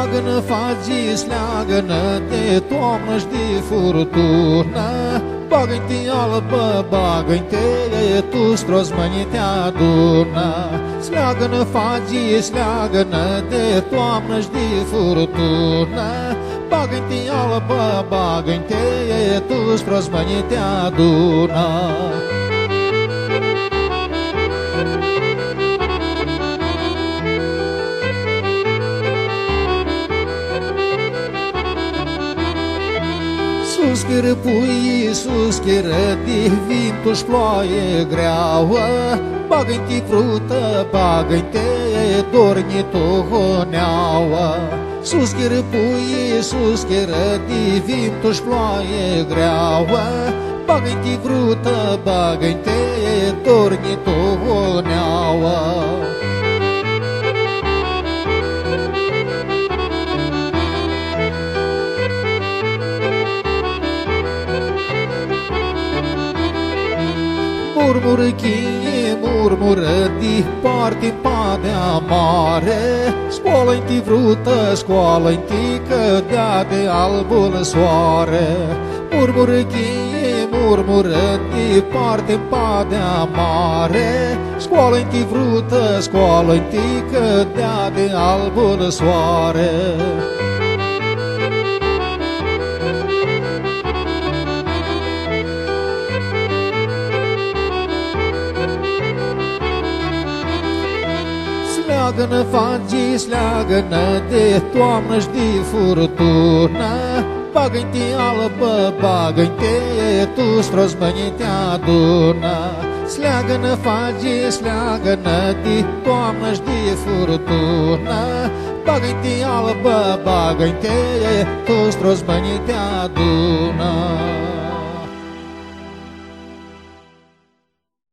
Sleagă-nă fagii, sleagă-nă de toamnă și de furtună. Bagă-i-te albă, bagă-i-te, tu strozmănii te adună. Sleagă-nă fagii, sleagă-nă de toamnă și de furtună. Bagă-i-te albă, bagă-i-te, tu strozmănii te adună. Suschiră pui, suschiră de vintul și ploaie greauă. Bagă-i-te frută, bagă-i-te dornitoneauă. Suschiră pui, suschiră de vintul și ploaie greauă. Bagă-i-te frută, bagă-i-te dornitoneauă. Murmură cheie, murmură de parte padea mare. Scoală-i-te frută, scoală-i-te că dea de albul soare. Murmură cheie, murmură de parte padea mare. Scoală-i-te frută, scoală-i-te că dea de albul soare. Sleagă-nă fagii, sleagă-nă de toamnă și de furtună. Bagă-i-te albă, bagă-i-te, tu strozmănii te adună. Sleagă-nă fagii, sleagă-nă de toamnă și de furtună. Bagă-i-te albă, bagă-i-te, tu strozmănii te adună.